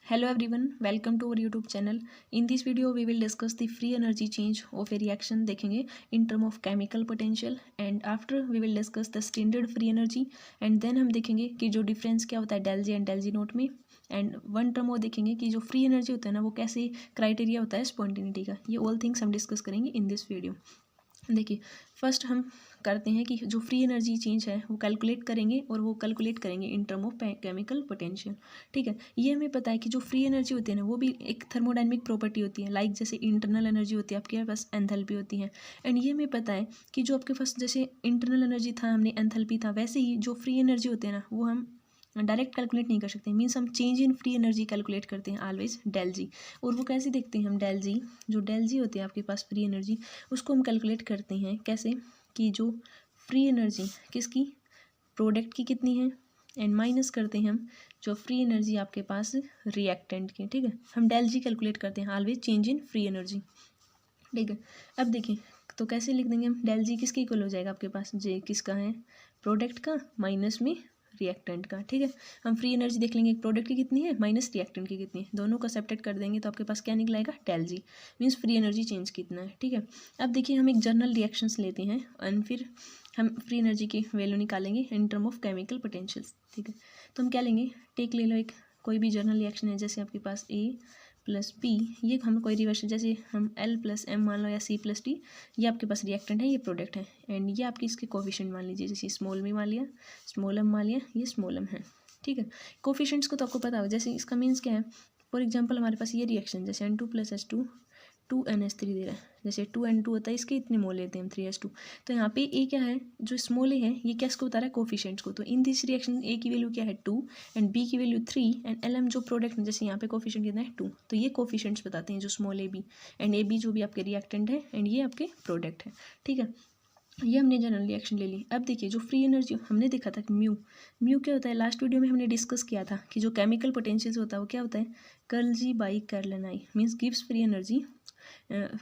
Hello everyone, welcome to our YouTube channel. In this video we will discuss the free energy change of a reaction देखेंगे in term of chemical potential and after we will discuss the standard free energy and then हम देखेंगे कि जो difference क्या होता है del G and del G note में and one term वो देखेंगे कि जो free energy होता है ना वो कैसे criteria होता है spontaneity का. ये all things हम discuss करेंगे in this video. देखिए फर्स्ट हम करते हैं कि जो फ्री एनर्जी चेंज है वो कैलकुलेट करेंगे और वो कैलकुलेट करेंगे in term of chemical potential. ठीक है, ये हमें पता है कि जो फ्री एनर्जी होती है ना वो भी एक थर्मोडायनेमिक प्रॉपर्टी होती है. लाइक जैसे इंटरनल एनर्जी होती है आपके पास एंथैल्पी होती है एंड ये हमें पता है कि जो आपके पास जैसे इंटरनल एनर्जी था हमने एंथैल्पी था वैसे ही जो फ्री एनर्जी होती है ना वो हम डायरेक्ट कैलकुलेट नहीं कर सकते. मीन्स हम change in free energy calculate करते हैं ऑलवेज डेल जी. और वो कैसे देखते हैं हम डेल जी, जो डेल जी होती है आपके पास फ्री एनर्जी उसको हम कैलकुलेट करते हैं कैसे कि जो फ्री एनर्जी किसकी प्रोडक्ट की कितनी है एंड माइनस करते हैं हम जो फ्री एनर्जी आपके पास रिएक्टेंट की. ठीक है, हम डेल जी कैलकुलेट करते हैं always change in free energy. ठीक है, अब देखिए तो कैसे लिख देंगे हम डेल जी किसके इक्वल हो जाएगा आपके पास जे किसका है प्रोडक्ट का माइनस में रिएक्टेंट का. ठीक है, हम फ्री एनर्जी देख लेंगे प्रोडक्ट की कितनी है माइनस रिएक्टेंट की कितनी है, दोनों को सेपरेट कर देंगे तो आपके पास क्या निकलाएगा डेल जी मीन्स फ्री एनर्जी चेंज कितना है. ठीक है, अब देखिए हम एक जर्नल रिएक्शंस लेते हैं एंड फिर हम फ्री एनर्जी की वैल्यू निकालेंगे in term of chemical potentials. ठीक है, तो हम क्या लेंगे टेक ले लो एक कोई भी जर्नल रिएक्शन है जैसे आपके पास ए प्लस बी, ये हम कोई रिवर्स जैसे हम एल प्लस एम मान लो या सी प्लस डी, ये आपके पास रिएक्टेंट है ये प्रोडक्ट है एंड ये आपकी इसके कोफिशिएंट मान लीजिए जैसे स्मॉल में मान लिया स्मॉल एम मान लिया ये स्मॉल एम है. ठीक है, कोफिशिएंट्स को तो आपको पता होगा जैसे इसका मीन्स क्या है. फॉर एग्जांपल हमारे पास ये रिएक्शन जैसे N2 प्लस H2 2NH3 दे रहा है, जैसे 2N2 होता है इसके इतने मोल लेते हैं हम 3H2. तो यहाँ पे ए क्या है जो स्मॉल ए है ये क्या इसको बता रहा है कोफिशिएंट्स को. तो इन दिस रिएक्शन ए की वैल्यू क्या है 2 एंड बी की वैल्यू 3 एंड एल एम जो प्रोडक्ट जैसे यहाँ पे कोफिशिएंट कितना है 2. तो ये कोफिशिएंट्स बताते हैं जो small A B and A B जो भी आपके रिएक्टेंट है एंड ये आपके प्रोडक्ट है. ठीक है, ये हमने जनरल रिएक्शन ले ली. अब देखिए जो फ्री एनर्जी हमने देखा था कि म्यू क्या होता है लास्ट वीडियो में हमने डिस्कस किया था कि जो केमिकल पोटेंशियल होता है वो क्या होता है curl G by curl N I means gives free energy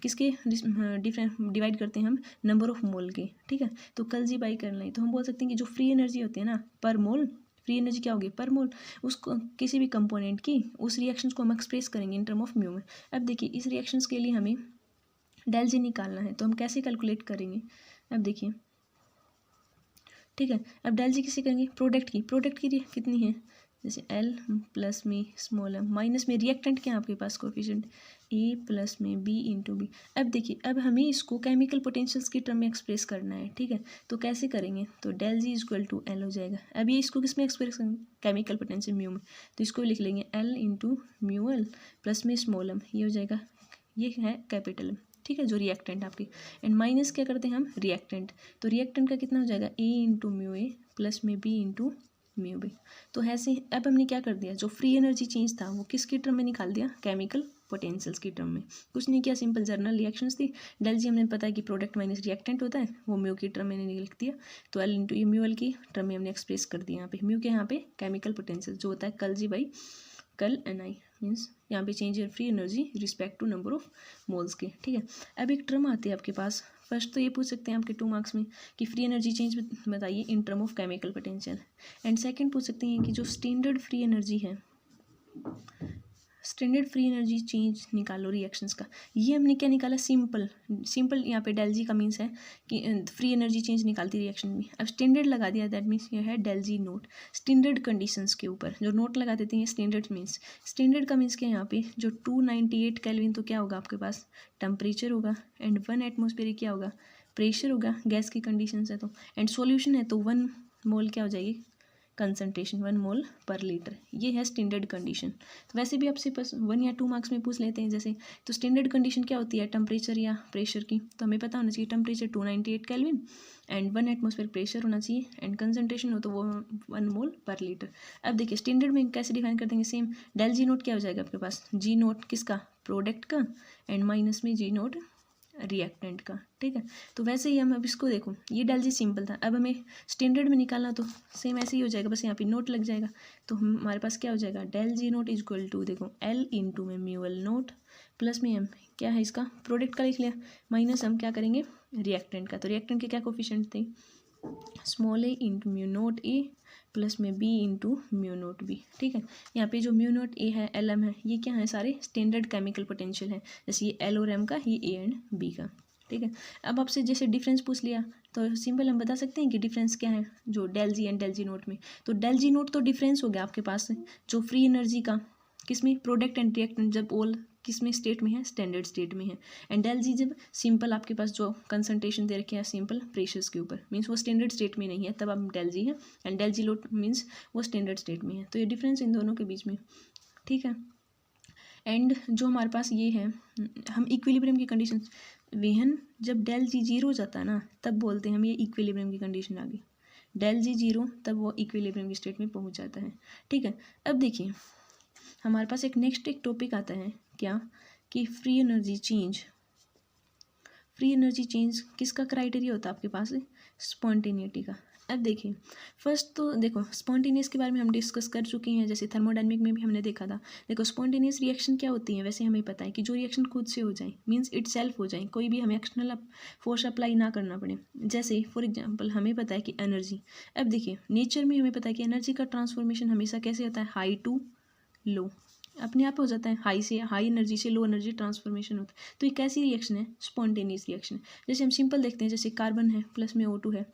किसके डिफरेंट डिवाइड करते हैं हम नंबर ऑफ मोल के. ठीक है, तो curl G by curl N I तो हम बोल सकते हैं कि जो फ्री एनर्जी होती है ना पर मोल फ्री एनर्जी क्या होगी पर मोल उसको किसी भी कंपोनेंट की उस रिएक्शंस को हम एक्सप्रेस करेंगे इन टर्म ऑफ म्यू में. अब देखिए इस रिएक्शंस के लिए हमें डेल जी निकालना है तो हम कैसे कैलकुलेट करेंगे. अब देखिए ठीक है, अब डेल जी किसे करेंगे प्रोडक्ट की कितनी है जैसे एल प्लस में स्मॉल एम माइनस में रिएक्टेंट क्या है आपके पास कोफिशिएंट ए प्लस में बी इंटू बी. अब देखिए अब हमें इसको केमिकल पोटेंशियल्स की टर्म में एक्सप्रेस करना है. ठीक है, तो कैसे करेंगे तो del G equal to L हो जाएगा. अब ये इसको किस में एक्सप्रेस करेंगे केमिकल पोटेंशियल म्यू में, तो इसको लिख लेंगे L into mu L plus में स्मॉल एम, ये हो जाएगा ये है कैपिटल एम. ठीक है, जो रिएक्टेंट आपकी एंड माइनस क्या करते हैं हम रिएक्टेंट, तो रिएक्टेंट का कितना हो जाएगा ए इंटू म्यू ए प्लस में बी इंटू म्यू बी. तो ऐसे अब हमने क्या कर दिया जो फ्री एनर्जी चेंज था वो किसकी टर्म में निकाल दिया केमिकल पोटेंशियल्स की टर्म में. कुछ नहीं किया सिंपल जर्नल रिएक्शंस थी. डेल जी हमने पता है कि प्रोडक्ट माइनस रिएक्टेंट होता है वो म्यू की टर्म में लिख दिया. तो एल इंटू ये म्यू एल की टर्म में हमने एक्सप्रेस कर दिया यहाँ पे म्यू के यहाँ पे केमिकल पोटेंशियल जो होता है curl G by curl N I means यहाँ पे change in free energy respect to number of moles के. ठीक है, अब एक टर्म आती है आपके पास. फर्स्ट तो ये पूछ सकते हैं आपके 2 मार्क्स में कि फ्री एनर्जी चेंज बताइए in term of chemical potential and second पूछ सकते हैं कि जो स्टैंडर्ड फ्री एनर्जी है स्टैंडर्ड फ्री एनर्जी चेंज निकालो रिएक्शंस का. ये हमने क्या निकाला सिंपल यहाँ पे डेल जी का मीन्स है कि फ्री एनर्जी चेंज निकालती रिएक्शन में. अब स्टैंडर्ड लगा दिया दैट मीन्स ये है del G note standard conditions के ऊपर जो नोट लगा देते हैं स्टैंडर्ड मीन्स. स्टैंडर्ड का मीन्स क्या यहाँ पे जो 298 केल्विन तो क्या होगा आपके पास टेम्परेचर होगा एंड 1 एटमोस्फेयर क्या होगा प्रेशर होगा गैस की कंडीशन है तो एंड सॉल्यूशन है तो 1 मोल क्या हो जाएगी कंसनट्रेशन 1 मोल पर लीटर. ये है स्टैंडर्ड कंडीशन. तो वैसे भी आपसे बस 1 या 2 मार्क्स में पूछ लेते हैं जैसे. तो स्टैंडर्ड कंडीशन क्या होती है टेम्परेचर या प्रेशर की, तो हमें पता होना चाहिए temperature 298 kelvin and 1 atmosphere pressure होना चाहिए एंड कंसनट्रेशन हो तो वो 1 मोल पर लीटर. अब देखिए स्टैंडर्ड में कैसे डिफाइन कर देंगे सेम डेल जी नोट क्या हो जाएगा आपके पास जी नोट किसका प्रोडक्ट का एंड माइनस में जी नोट रिएक्टेंट का. ठीक है, तो वैसे ही हम अब इसको देखो ये डेल जी सिंपल था. अब हमें स्टैंडर्ड में निकालना तो सेम ऐसे ही हो जाएगा बस यहाँ पे नोट लग जाएगा. तो हमारे पास क्या हो जाएगा del G naught equal to देखो एल इंटू में म्यू एल नोट प्लस में एम क्या है इसका प्रोडक्ट का लिख लिया माइनस हम क्या करेंगे रिएक्टेंट का. तो रिएक्टेंट के क्या कोफिशिएंट थे small A into mu naught A plus में B into mu naught B. ठीक है, यहाँ पे जो म्यू नोट ए है, एल एम है, ये क्या है, सारे स्टैंडर्ड केमिकल पोटेंशियल है, जैसे ये एल और एम का, ये ए एंड बी का। ठीक है, अब आपसे जैसे डिफरेंस पूछ लिया तो सिंपल हम बता सकते हैं कि डिफरेंस क्या है, जो del G and del G naught में। तो डेल जी नोट तो डिफरेंस हो गया आपके पास जो फ्री एनर्जी का, किसमें, प्रोडक्ट एंड रिएक्टेंट, जब ऑल किसमें स्टेट में है, स्टैंडर्ड स्टेट में है। एंड डेल जी जब सिंपल आपके पास जो कंसंट्रेशन दे रखे हैं सिंपल प्रेशर्स के ऊपर, मीन्स वो स्टैंडर्ड स्टेट में नहीं है, तब आप डेल जी है। And del G naught means वो स्टैंडर्ड स्टेट में है। तो ये डिफरेंस इन दोनों के बीच में। ठीक है, एंड जो हमारे पास ये है, हम इक्विलिब्रियम की कंडीशन, वेहन जब डेल जी जीरो हो जाता है ना, तब बोलते हैं हम ये इक्विलिब्रियम की कंडीशन आ गई। डेल जी जीरो, तब वो इक्विलिब्रियम की स्टेट में पहुंच जाता है। ठीक है, अब देखिए हमारे पास एक टॉपिक आता है क्या, कि free energy change. Free energy change किसका क्राइटेरिया होता है आपके पास, स्पॉन्टेनिटी का। अब देखिए फर्स्ट तो देखो स्पॉन्टेनियस के बारे में हम डिस्कस कर चुके हैं, जैसे थर्मोडायनेमिक में भी हमने देखा था। देखो स्पॉन्टेनियस रिएक्शन क्या होती है, वैसे हमें पता है कि जो रिएक्शन खुद से हो जाए, मीन्स इट सेल्फ हो जाए, कोई भी हमें एक्सटर्नल फोर्स अप्लाई ना करना पड़े। जैसे फॉर एग्जाम्पल हमें पता है कि एनर्जी, अब देखिए नेचर में हमें पता है कि एनर्जी का ट्रांसफॉर्मेशन हमेशा कैसे होता है, हाई टू लो, अपने आप हो जाता है, हाई से हाई एनर्जी से लो एनर्जी ट्रांसफॉर्मेशन होता है। तो ये कैसी रिएक्शन है, स्पॉन्टेनियस रिएक्शन। जैसे हम सिंपल देखते हैं, जैसे कार्बन है प्लस में O2 है,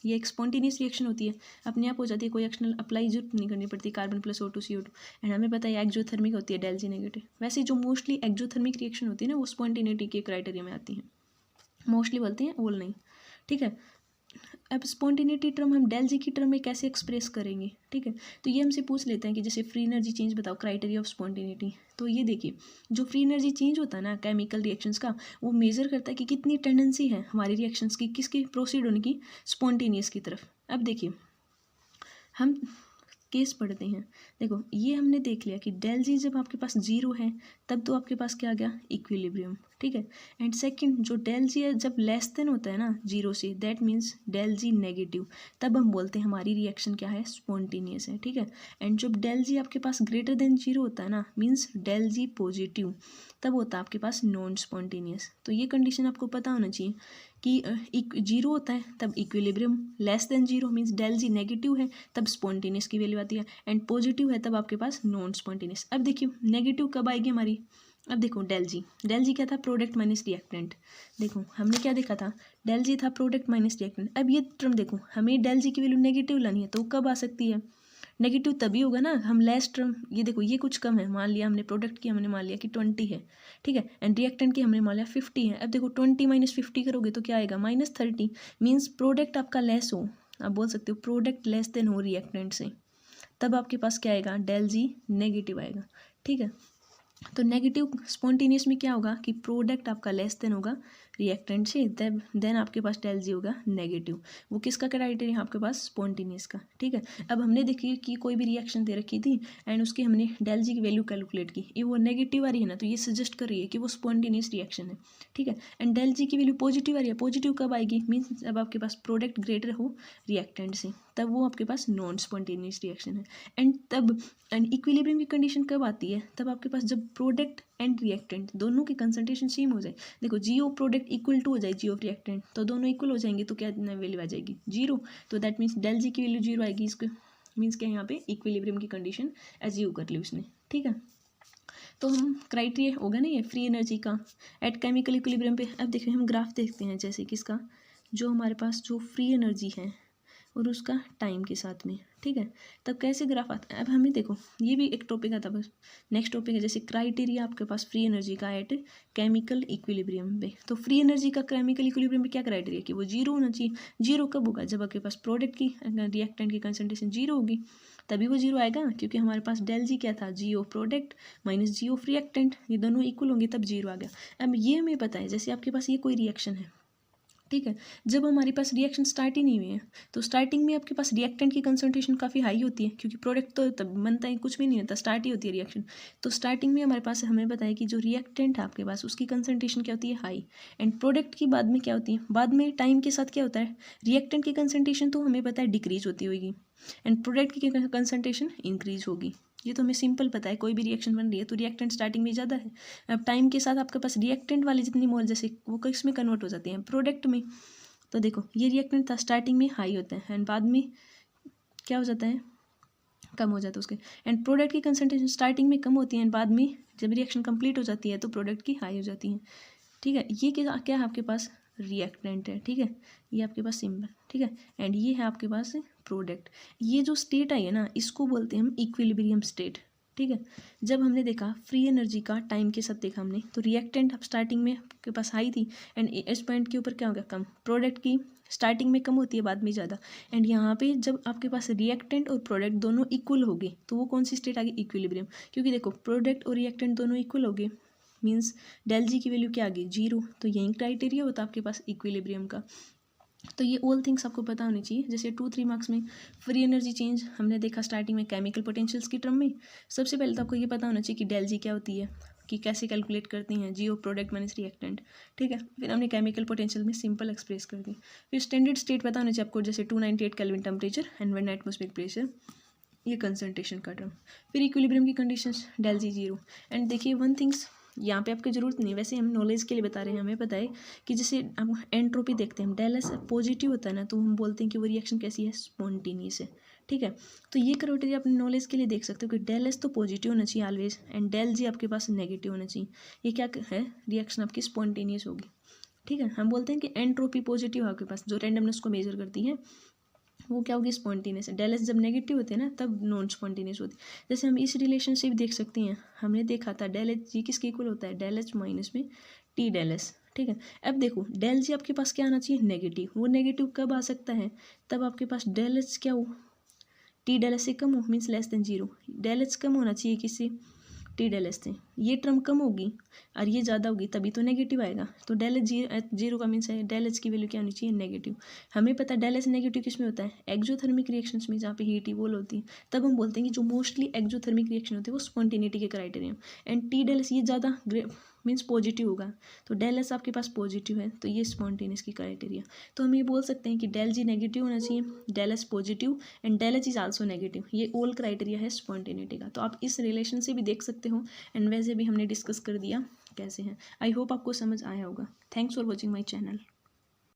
ये एक स्पॉन्टेनियस रिएक्शन होती है, अपने आप हो जाती है, कोई एक्सटर्नल अप्लाई जरूरत नहीं करनी पड़ती, carbon plus O2 CO2। And हमें पता है एक्जोथर्मिक होती है, डेल जी नेगेटिव। वैसे जो मोस्टली एक्जोथर्मिक रिएक्शन होती है ना, वो स्पॉन्टेनिटी के क्राइटेरिया में आती है, मोस्टली बोलते हैं, ऑल नहीं। ठीक है, अब स्पॉन्टेनिटी टर्म हम डेल जी की टर्म में कैसे एक्सप्रेस करेंगे। ठीक है, तो ये हमसे पूछ लेते हैं कि जैसे फ्री एनर्जी चेंज बताओ, क्राइटेरिया ऑफ स्पॉन्टेनिटी। तो ये देखिए जो फ्री एनर्जी चेंज होता है ना केमिकल रिएक्शंस का, वो मेजर करता है कि कितनी टेंडेंसी है हमारी रिएक्शंस की किसकी प्रोसीड होने की, स्पॉन्टेनियस की तरफ। अब देखिए हम केस पढ़ते हैं, देखो ये हमने देख लिया कि डेल जी जब आपके पास जीरो है, तब तो आपके पास क्या आ गया, इक्विलिब्रियम। ठीक है, एंड सेकंड जो डेल जी है जब लेस देन होता है ना जीरो से, that means del G negative, तब हम बोलते हैं हमारी रिएक्शन क्या है, स्पॉन्टेनियस है। ठीक है, एंड जब डेल जी आपके पास ग्रेटर देन जीरो होता है ना, मीन्स डेल जी पॉजिटिव, तब होता है आपके पास नॉन स्पॉन्टेनियस। तो ये कंडीशन आपको पता होना चाहिए कि जीरो होता है तब equilibrium, less than zero means del G negative है तब स्पॉन्टेनियस की वैल्यू आती है, एंड पॉजिटिव है तब आपके पास नॉन स्पॉन्टेनियस। अब देखिए नेगेटिव कब आएगी हमारी, अब देखो डेल जी क्या था, प्रोडक्ट माइनस रिएक्टेंट। देखो हमने क्या देखा था, डेल जी था प्रोडक्ट माइनस रिएक्टेंट। अब ये टर्म देखो, हमें डेल जी की वैल्यू नेगेटिव लानी है, तो वो कब आ सकती है, नेगेटिव तभी होगा ना, हम लेस टर्म, ये देखो ये कुछ कम है, मान लिया हमने प्रोडक्ट की, हमने मान लिया कि 20 है। ठीक है, एंड रिएक्टेंट की हमने मान लिया 50 है। अब देखो 20 माइनस 50 करोगे तो क्या आएगा, -30, मीन्स प्रोडक्ट आपका लेस हो, आप बोल सकते हो प्रोडक्ट लेस देन हो रिएक्टेंट से, तब आपके पास क्या आएगा, डेल जी नेगेटिव आएगा। ठीक है, तो नेगेटिव स्पॉन्टेनियस में क्या होगा कि प्रोडक्ट आपका लेस देन होगा रिएक्टेंट से, देन आपके पास डेल जी होगा नेगेटिव। वो किसका क्राइटेरिया आपके पास, स्पॉन्टेनियस का। ठीक है, अब हमने देखी कि कोई भी रिएक्शन दे रखी थी एंड उसकी हमने डेल जी की वैल्यू कैलकुलेट की, ये वो नेगेटिव आ रही है ना, तो ये सजेस्ट कर रही है कि वो स्पॉन्टेनियस रिएक्शन है। ठीक है, एंड डेल जी की वैल्यू पॉजिटिव आ रही है, पॉजिटिव कब आएगी, मीन्स जब आपके पास प्रोडक्ट ग्रेटर हो रिएक्टेंट से, तब वो आपके पास नॉन स्पॉन्टेनियस रिएक्शन है। एंड इक्विलिब्रियम की कंडीशन कब आती है, तब आपके पास जब प्रोडक्ट एंड रिएक्टेंट दोनों की कंसंट्रेशन सेम हो जाए। देखो जी ऑफ प्रोडक्ट इक्वल टू हो जाए जी ऑफ रिएक्टेंट, तो दोनों इक्वल हो जाएंगे तो क्या वैल्यू आ जाएगी, जीरो। तो दैट मीन्स डेल जी की वैल्यू जीरो आएगी, इसको मीन्स क्या यहाँ पे इक्विलिब्रियम की कंडीशन एज्यूम कर ली उसने। ठीक है, तो हम क्राइटेरिया होगा ना ये फ्री एनर्जी का एट केमिकल इक्विलिब्रियम पे। अब देखिए हम ग्राफ देखते हैं, जैसे किसका, जो हमारे पास जो फ्री एनर्जी है और उसका टाइम के साथ में। ठीक है, तब कैसे ग्राफ आता है। अब हमें देखो ये भी एक टॉपिक आता है, बस नेक्स्ट टॉपिक है, जैसे क्राइटेरिया आपके पास फ्री एनर्जी का एट केमिकल इक्विलिब्रियम पे। तो फ्री एनर्जी का केमिकल इक्विलिब्रियम पे क्या क्राइटेरिया कि वो जीरो होना चाहिए। जीरो कब होगा, जब आपके पास प्रोडक्ट की रिएक्टेंट की कंसंट्रेशन जीरो होगी, तभी वो जीरो आएगा, क्योंकि हमारे पास डेल जी क्या था, G of product minus G of reactant, ये दोनों इक्वल होंगे तब जीरो आ गया। अब ये हमें पता है, जैसे आपके पास ये कोई रिएक्शन है, ठीक है, जब हमारे पास रिएक्शन स्टार्ट ही नहीं हुई है, तो स्टार्टिंग में आपके पास रिएक्टेंट की कंसंट्रेशन काफ़ी हाई होती है, क्योंकि प्रोडक्ट तो तब बनता है, कुछ भी नहीं होता, स्टार्ट ही होती है रिएक्शन। तो स्टार्टिंग में हमारे पास हमें बताया कि जो रिएक्टेंट है आपके पास उसकी कंसंट्रेशन क्या होती है, हाई, एंड प्रोडक्ट की बाद में क्या होती है, बाद में टाइम के साथ क्या होता है, रिएक्टेंट की कंसंट्रेशन तो हमें पता है डिक्रीज होती होगी एंड प्रोडक्ट की कंसंट्रेशन इंक्रीज होगी। ये तो हमें सिंपल पता है, कोई भी रिएक्शन बन रही है तो रिएक्टेंट स्टार्टिंग में ज़्यादा है, अब टाइम के साथ आपके पास रिएक्टेंट वाली जितनी मोल जैसे वो किस में कन्वर्ट हो जाती हैं, प्रोडक्ट में। तो देखो ये रिएक्टेंट था स्टार्टिंग में हाई होता है एंड बाद में क्या हो जाता है, कम हो जाता है उसके। एंड प्रोडक्ट की कंसंट्रेशन स्टार्टिंग में कम होती है एंड बाद में जब रिएक्शन कंप्लीट हो जाती है तो प्रोडक्ट की हाई हो जाती है। ठीक है, ये क्या क्या है आपके पास रिएक्टेंट है। ठीक है, ये आपके पास सिंबल। ठीक है, एंड ये है आपके पास प्रोडक्ट। ये जो स्टेट आई है ना, इसको बोलते हैं हम इक्विलिब्रियम स्टेट। ठीक है, जब हमने देखा फ्री एनर्जी का टाइम के साथ देखा हमने, तो रिएक्टेंट स्टार्टिंग में आपके पास हाई थी एंड इस पॉइंट के ऊपर क्या हो गया, कम। प्रोडक्ट की स्टार्टिंग में कम होती है, बाद में ज़्यादा। एंड यहाँ पे जब आपके पास रिएक्टेंट और प्रोडक्ट दोनों इक्वल हो गए तो वो कौन सी स्टेट आ गई, इक्विलिब्रियम। क्योंकि देखो प्रोडक्ट और रिएक्टेंट दोनों इक्वल हो गए, मीन्स डेल जी की वैल्यू क्या आ गई, 0। तो यही क्राइटेरिया होता है आपके पास इक्विलिब्रियम का। तो ये ऑल थिंग्स आपको पता होनी चाहिए। जैसे 2-3 मार्क्स में फ्री एनर्जी चेंज हमने देखा स्टार्टिंग में केमिकल पोटेंशियल्स की टर्म में। सबसे पहले तो आपको ये पता होना चाहिए कि डेल जी क्या होती है, कि कैसे कैलकुलेट करती हैं, जी ऑफ प्रोडक्ट माइनस रिएक्टेंट। ठीक है, फिर हमने केमिकल पोटेंशियल में सिंपल एक्सप्रेस कर दी। फिर स्टैंडर्ड स्टेट पता होना चाहिए आपको, जैसे 298 kelvin temperature and 1 atmospheric pressure, ये कंसंट्रेशन का टर्म। फिर इक्विलिब्रियम की कंडीशंस, डेल जी 0। एंड देखिए वन थिंग्स यहाँ पे आपकी ज़रूरत नहीं, वैसे हम नॉलेज के लिए बता रहे हैं। हमें पता है कि जैसे हम एंट्रोपी देखते हैं, हम डेल एस पॉजिटिव होता है ना, तो हम बोलते हैं कि वो रिएक्शन कैसी है, स्पॉन्टेनियस है। ठीक है, तो ये क्राइटेरिया अपने नॉलेज के लिए देख सकते हो कि डेल एस तो पॉजिटिव होना चाहिए ऑलवेज एंड डेल जी आपके पास नेगेटिव होना चाहिए। ये क्या है, रिएक्शन आपकी स्पॉन्टेनियस होगी। ठीक है, हम बोलते हैं कि एंट्रोपी पॉजिटिव आपके पास जो रैंडमनेस को मेजर करती है वो क्या होगी, स्पॉन्टेनियस। डेल एस जब नेगेटिव होते हैं ना तब नॉन स्पॉन्टेनियस होती है। जैसे हम इस रिलेशनशिप देख सकते हैं, हमने देखा था डेल एच जी किसके इक्वल होता है, डेल एच माइनस में टी डेल एस। ठीक है, अब देखो डेल जी आपके पास क्या आना चाहिए, नेगेटिव। वो नेगेटिव कब आ सकता है, तब आपके पास डेल एच क्या हो, टी डेल एस से कम हो, means less than 0। Del H कम होना चाहिए किससे, टी डेल एस से। ये टर्म कम होगी और ये ज़्यादा होगी तभी तो नेगेटिव आएगा। तो डेल एच जीरो का मीन्स है डेल एच की वैल्यू क्या होनी चाहिए, नेगेटिव। हमें पता है डेल एच नेगेटिव किस में होता है, एक्जोथर्मिक रिएक्शंस में, जहाँ पे हीट इवोल्व होती है। तब हम बोलते हैं कि जो मोस्टली एक्जोथर्मिक रिएक्शन होती है वो स्पॉन्टेनिटी के criteria. And T del S ये ज़्यादा मीन्स पॉजिटिव होगा, तो डेल एस आपके पास पॉजिटिव है तो ये स्पॉन्टेनियस की क्राइटेरिया। तो हम ये बोल सकते हैं कि डेल जी नेगेटिव होना चाहिए, del S positive and del H is also negative. ये ऑल क्राइटेरिया है स्पॉन्टेनिटी का। तो आप इस रिलेशन से भी देख सकते हो एंड वैसे भी हमने डिस्कस कर दिया कैसे हैं। आई होप आपको समझ आया होगा। Thanks for watching my channel.